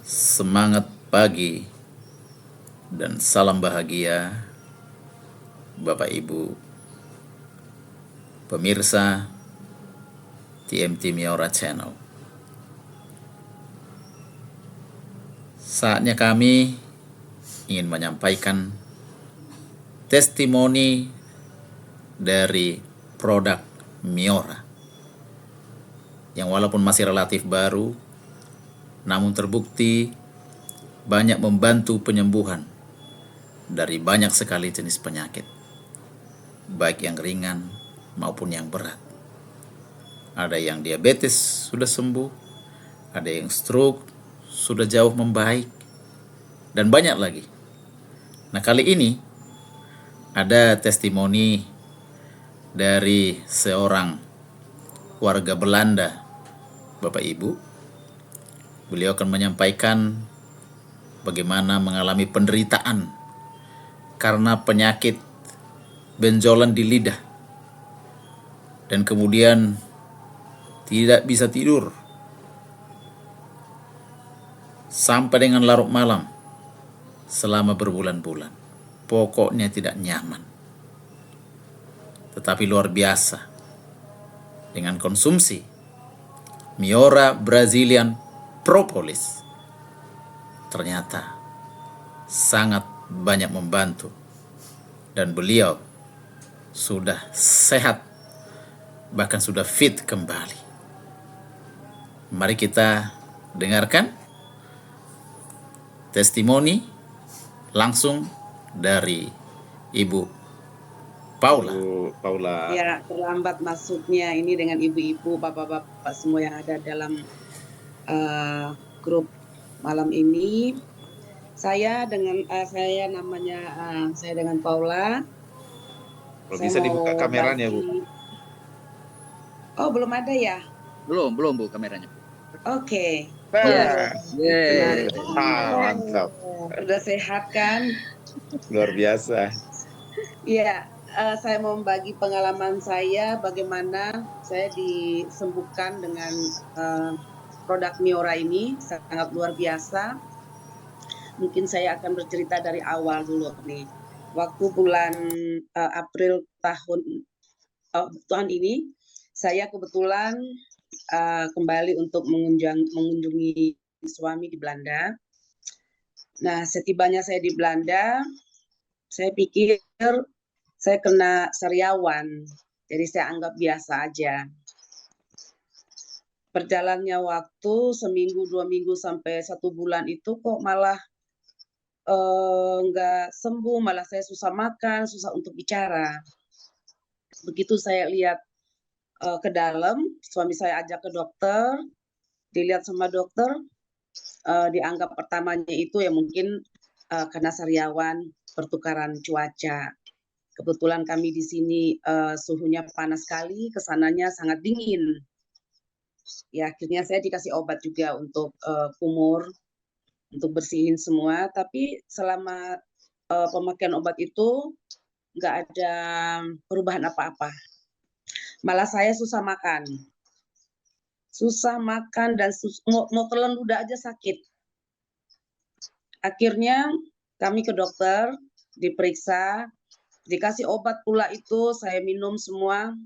Semangat pagi dan salam bahagia Bapak Ibu pemirsa TMT Miora Channel. Saatnya kami ingin menyampaikan testimoni dari produk Miora yang walaupun masih relatif baru, namun terbukti banyak membantu penyembuhan dari banyak sekali jenis penyakit, baik yang ringan maupun yang berat. Ada yang diabetes sudah sembuh, ada yang stroke sudah jauh membaik, dan banyak lagi. Nah, kali ini ada testimoni dari seorang warga Belanda, Bapak Ibu. Beliau akan menyampaikan bagaimana mengalami penderitaan karena penyakit benjolan di lidah, dan kemudian tidak bisa tidur sampai dengan larut malam selama berbulan-bulan. Pokoknya tidak nyaman. Tetapi luar biasa, dengan konsumsi Miora Brazilian Propolis, ternyata sangat banyak membantu, dan beliau sudah sehat, bahkan sudah fit kembali. Mari kita dengarkan testimoni langsung dari Ibu Paula. Bu Paula. Ya, terlambat masuknya ini dengan ibu-ibu, bapak-bapak semua yang ada dalam grup malam ini. Saya dengan saya dengan Paula. Kalau bisa dibuka kameranya, Bu. Oh, belum ada ya? Belum Bu kameranya. Oke. Mantap. Udah sehat kan? Luar biasa. Iya, saya mau membagi pengalaman saya bagaimana saya disembuhkan dengan produk Miora ini, sangat luar biasa. Mungkin saya akan bercerita dari awal dulu nih. Waktu bulan April tahun ini, saya kebetulan kembali untuk mengunjungi suami di Belanda. Nah, setibanya saya di Belanda, saya pikir saya kena sariawan, jadi saya anggap biasa aja. Berjalannya waktu seminggu, 2 minggu sampai 1 bulan itu kok malah nggak sembuh, malah saya susah makan, susah untuk bicara. Begitu saya lihat ke dalam, suami saya ajak ke dokter, dilihat sama dokter, dianggap pertamanya itu ya mungkin kena sariawan, pertukaran cuaca. Kebetulan kami di sini suhunya panas sekali, kesananya sangat dingin. Ya akhirnya saya dikasih obat juga untuk kumur, untuk bersihin semua. Tapi selama pemakaian obat itu nggak ada perubahan apa-apa. Malah saya susah makan dan mau telan ludah aja sakit. Akhirnya kami ke dokter, diperiksa, dikasih obat pula itu, saya minum semua,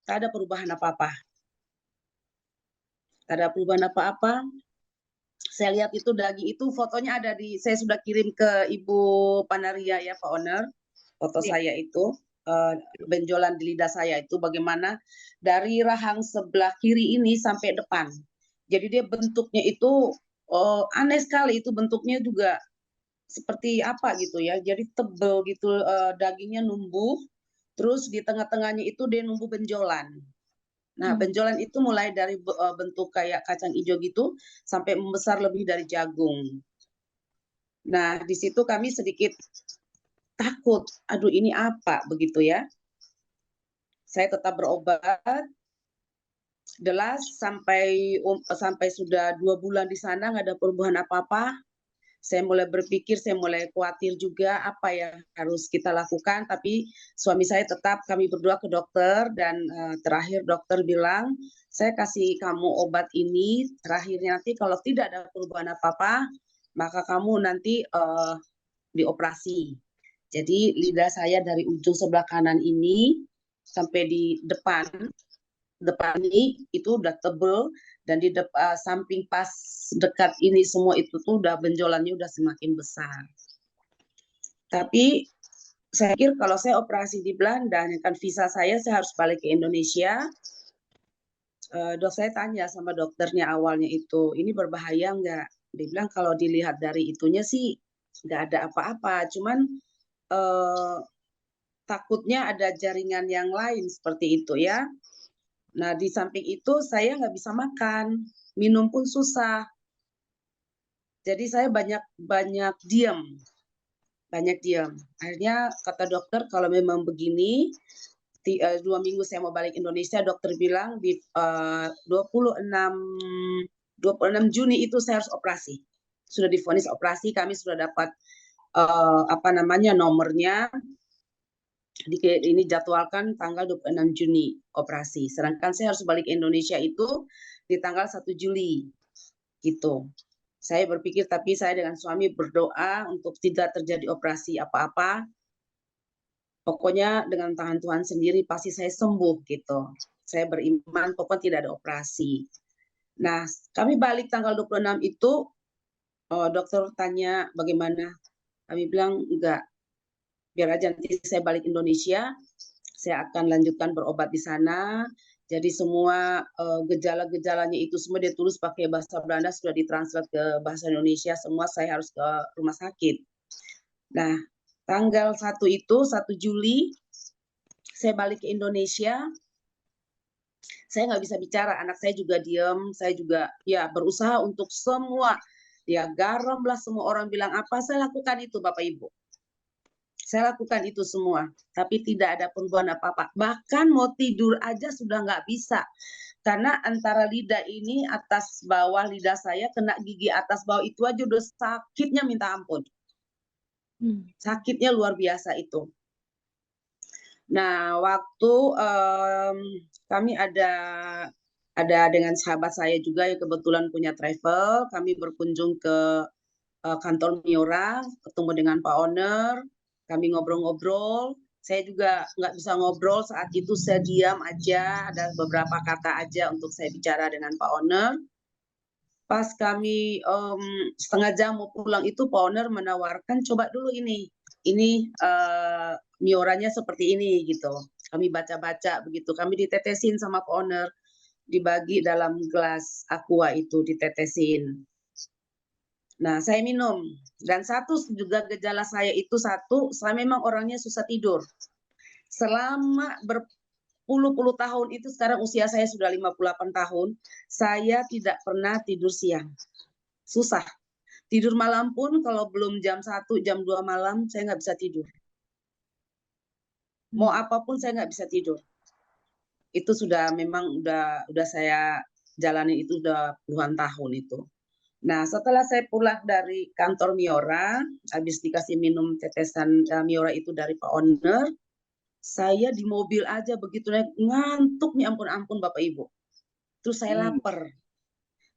tak ada perubahan apa-apa. Tak ada perubahan apa-apa. Saya lihat itu daging itu fotonya ada saya sudah kirim ke Ibu Panaria ya Pak Owner, foto saya itu benjolan di lidah saya itu bagaimana dari rahang sebelah kiri ini sampai depan. Jadi dia bentuknya itu aneh sekali, itu bentuknya juga seperti apa gitu ya, jadi tebel gitu, dagingnya numbuh, terus di tengah-tengahnya itu dia numbuh benjolan. Nah, benjolan itu mulai dari bentuk kayak kacang hijau gitu sampai membesar lebih dari jagung. Nah, di situ kami sedikit takut, aduh ini apa begitu ya. Saya tetap berobat, sampai sudah 2 bulan di sana nggak ada perubahan apa-apa. Saya mulai berpikir, saya mulai khawatir juga apa yang harus kita lakukan. Tapi suami saya tetap, kami berdua ke dokter dan terakhir dokter bilang, saya kasih kamu obat ini, terakhirnya nanti kalau tidak ada perubahan apa-apa, maka kamu nanti dioperasi. Jadi lidah saya dari ujung sebelah kanan ini sampai di depan ini itu udah tebel, dan di samping pas dekat ini semua itu tuh udah benjolannya udah semakin besar. Tapi saya pikir kalau saya operasi di Belanda, kan visa saya harus balik ke Indonesia. Dok, saya tanya sama dokternya awalnya itu, ini berbahaya nggak? Dia bilang kalau dilihat dari itunya sih nggak ada apa-apa, cuman takutnya ada jaringan yang lain seperti itu ya. Nah, di samping itu saya nggak bisa makan, minum pun susah. Jadi saya banyak diam. Akhirnya kata dokter kalau memang begini, 2 minggu saya mau balik Indonesia, dokter bilang di 26 Juni itu saya harus operasi. Sudah divonis operasi, kami sudah dapat nomornya. Ini jadwalkan tanggal 26 Juni operasi. Sedangkan saya harus balik Indonesia itu di tanggal 1 Juli. Gitu. Saya berpikir, tapi saya dengan suami berdoa untuk tidak terjadi operasi apa-apa. Pokoknya dengan tangan Tuhan sendiri pasti saya sembuh gitu. Saya beriman pokoknya tidak ada operasi. Nah, kami balik tanggal 26 itu, dokter tanya bagaimana. Kami bilang enggak, biar aja nanti saya balik Indonesia, saya akan lanjutkan berobat di sana. Jadi semua gejala-gejalanya itu semua dia tulis pakai bahasa Belanda, sudah ditranslate ke bahasa Indonesia, semua saya harus ke rumah sakit. Nah, tanggal 1 Juli, saya balik ke Indonesia, saya nggak bisa bicara, anak saya juga diam, saya juga ya berusaha untuk semua, ya garam lah, semua orang bilang apa, saya lakukan itu Bapak Ibu. Saya lakukan itu semua, tapi tidak ada perubahan apa-apa. Bahkan mau tidur aja sudah nggak bisa. Karena antara lidah ini, atas bawah lidah saya, kena gigi atas bawah itu aja udah sakitnya minta ampun. Sakitnya luar biasa itu. Nah, waktu kami ada dengan sahabat saya juga yang kebetulan punya travel, kami berkunjung ke kantor Miora, ketemu dengan Pak Owner, kami ngobrol-ngobrol. Saya juga nggak bisa ngobrol saat itu, saya diam aja, ada beberapa kata aja untuk saya bicara dengan Pak Owner. Pas kami setengah jam mau pulang itu, Pak Owner menawarkan coba dulu ini Mioranya seperti ini gitu. Kami baca-baca begitu, kami ditetesin sama Pak Owner, dibagi dalam gelas aqua itu ditetesin. Nah, saya minum. Dan satu juga gejala saya itu, saya memang orangnya susah tidur. Selama berpuluh-puluh tahun itu, sekarang usia saya sudah 58 tahun, saya tidak pernah tidur siang. Susah. Tidur malam pun kalau belum jam 1, jam 2 malam, saya nggak bisa tidur. Mau apapun saya nggak bisa tidur. Itu sudah memang udah saya jalani itu udah puluhan tahun itu. Nah, setelah saya pulang dari kantor Miora, habis dikasih minum tetesan Miora itu dari Pak Owner, saya di mobil aja begitu ngantuk nih ampun-ampun Bapak Ibu. Terus saya lapar.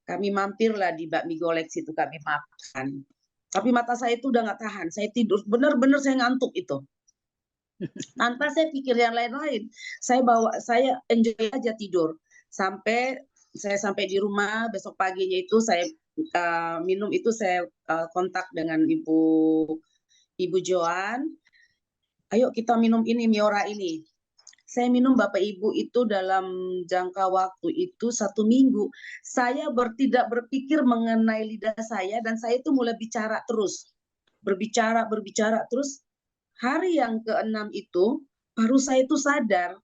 Kami mampirlah di bakmi golek situ, kami makan. Tapi mata saya itu udah nggak tahan, saya tidur. Benar-benar saya ngantuk itu. Tanpa saya pikir yang lain-lain. Saya enjoy aja tidur. Sampai saya sampai di rumah, besok paginya itu saya minum itu, saya kontak dengan Ibu Joan, ayo kita minum ini Miora ini. Saya minum Bapak Ibu itu dalam jangka waktu itu 1 minggu. Saya tidak berpikir mengenai lidah saya, dan saya itu mulai bicara terus. Berbicara terus. Hari yang ke-6 itu baru saya itu sadar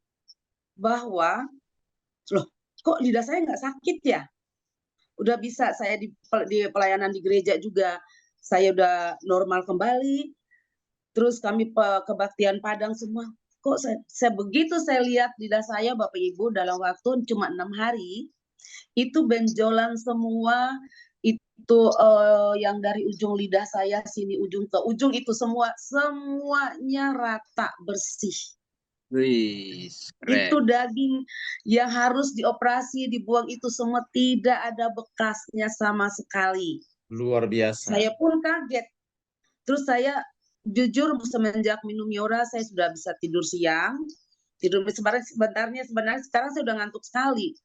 bahwa loh, kok lidah saya nggak sakit ya? Udah bisa saya di pelayanan di gereja juga, saya udah normal kembali. Terus kami kebaktian Padang semua. Kok saya begitu saya lihat lidah saya Bapak Ibu dalam waktu cuma 6 hari, itu benjolan semua, itu itu yang dari ujung lidah saya sini ujung ke ujung itu semuanya rata bersih. Wih, Itu keren. daging yang harus dioperasi, dibuang itu semua tidak ada bekasnya sama sekali. Luar biasa. Saya pun kaget. Terus saya jujur semenjak minum Miora saya sudah bisa tidur siang. Tidur sebenarnya sekarang saya udah ngantuk sekali.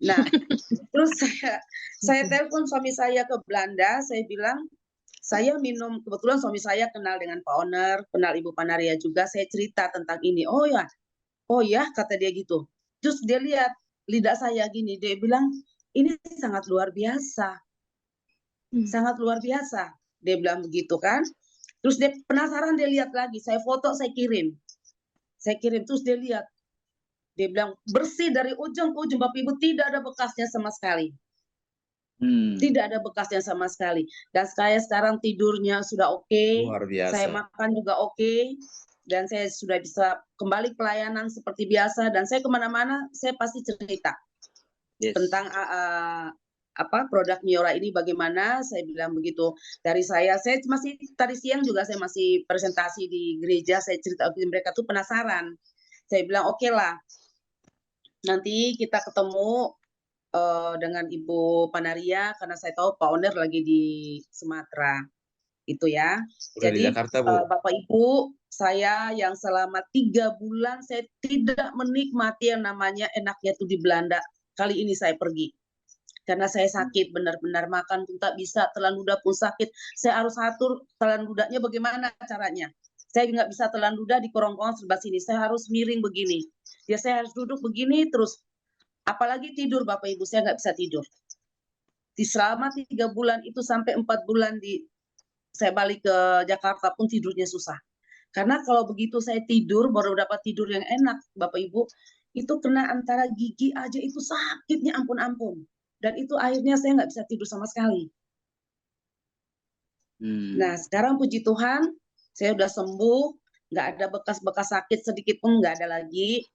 Nah, terus saya telepon suami saya ke Belanda, saya bilang saya minum, kebetulan suami saya kenal dengan Pak Oner, kenal Ibu Panaria juga, saya cerita tentang ini. Oh ya, kata dia gitu. Terus dia lihat lidah saya gini, dia bilang, ini sangat luar biasa. Sangat luar biasa. Dia bilang begitu kan. Terus dia penasaran, dia lihat lagi. Saya foto, saya kirim. Terus dia lihat. Dia bilang, bersih dari ujung ke ujung, Bapak Ibu, tidak ada bekasnya sama sekali. Tidak ada bekasnya sama sekali. Dan saya sekarang tidurnya sudah oke. Luar biasa. Saya makan juga oke. Dan saya sudah bisa kembali pelayanan seperti biasa, dan saya kemana-mana saya pasti cerita tentang produk Miora ini bagaimana. Saya bilang begitu. Saya masih tadi siang juga saya masih presentasi di gereja, saya cerita, mereka tuh penasaran. Saya bilang oke lah, nanti kita ketemu dengan Ibu Panaria, karena saya tahu Pak Oner lagi di Sumatera. Itu ya. Udah di Jadi Jakarta, Bu. Bapak Ibu, saya yang selama 3 bulan saya tidak menikmati yang namanya enaknya itu di Belanda. Kali ini saya pergi. Karena saya sakit, benar-benar makan pun tak bisa, telan ludah pun sakit. Saya harus atur telan ludahnya bagaimana caranya. Saya nggak bisa telan ludah di kerongkongan sebelah sini. Saya harus miring begini. Ya saya harus duduk begini terus. Apalagi tidur, Bapak Ibu, saya nggak bisa tidur. Selama 3 bulan itu sampai 4 bulan saya balik ke Jakarta pun tidurnya susah. Karena kalau begitu saya tidur, baru dapat tidur yang enak, Bapak Ibu, itu kena antara gigi aja itu sakitnya ampun-ampun. Dan itu akhirnya saya nggak bisa tidur sama sekali. Nah, sekarang puji Tuhan, saya udah sembuh, nggak ada bekas-bekas sakit sedikit pun nggak ada lagi.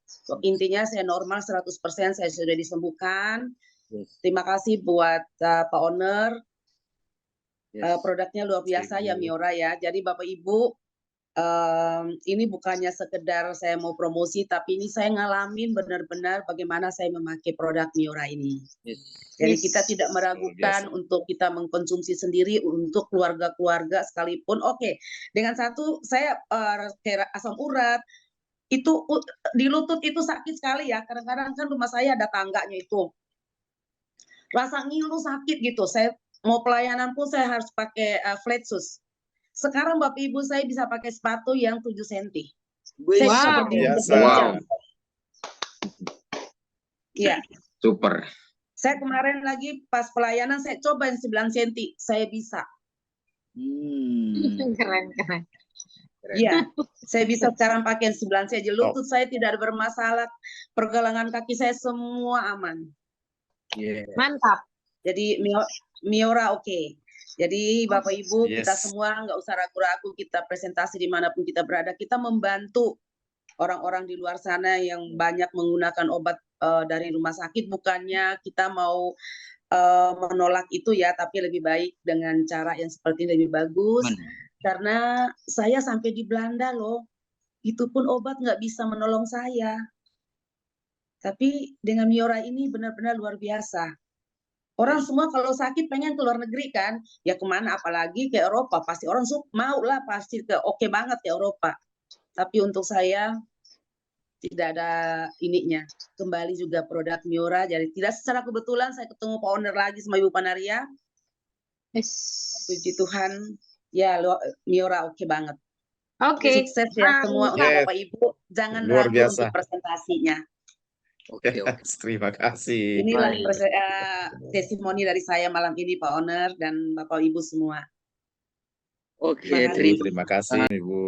Intinya saya normal 100%, saya sudah disembuhkan. Terima kasih buat Pak Oner. Produknya luar biasa ya Miora ya. Jadi Bapak Ibu, ini bukannya sekedar saya mau promosi, tapi ini saya ngalamin benar-benar bagaimana saya memakai produk Miora ini. Jadi kita tidak meragukan untuk kita mengkonsumsi sendiri untuk keluarga-keluarga sekalipun. Oke, dengan satu saya asam urat itu di lutut itu sakit sekali ya. Kadang-kadang kan rumah saya ada tangganya itu. Rasa ngilu sakit gitu. Saya mau pelayanan pun saya harus pakai flat shoes. Sekarang Bapak Ibu saya bisa pakai sepatu yang 7 cm. Saya bisa berdiri berjam-jam. Iya. Super. Saya kemarin lagi pas pelayanan saya coba yang 9 cm, saya bisa. Keren. Iya, saya bisa sekarang pakai yang 9 cm. Lutut saya tidak ada bermasalah, pergelangan kaki saya semua aman. Mantap. Jadi Miora oke. Jadi Bapak Ibu kita semua nggak usah ragu-ragu, kita presentasi dimanapun kita berada, kita membantu orang-orang di luar sana yang banyak menggunakan obat dari rumah sakit. Bukannya kita mau menolak itu ya, tapi lebih baik dengan cara yang seperti ini lebih bagus. Karena saya sampai di Belanda loh, itu pun obat nggak bisa menolong saya. Tapi dengan Miora ini benar-benar luar biasa. Orang semua kalau sakit pengen ke luar negeri kan, ya kemana, apalagi ke Eropa, pasti orang mau lah pasti oke banget ke Eropa. Tapi untuk saya tidak ada ininya. Kembali juga produk Miora, jadi tidak secara kebetulan saya ketemu Pak Oner lagi sama Ibu Panaria. Puji Tuhan, ya Miora oke banget. Oke. Sukses ya semua untuk Bapak Ibu. Jangan ragu untuk presentasinya. Oke. Terima kasih. Inilah testimoni dari saya malam ini Pak Oner dan Bapak Ibu semua. Oke, Terima kasih Ibu.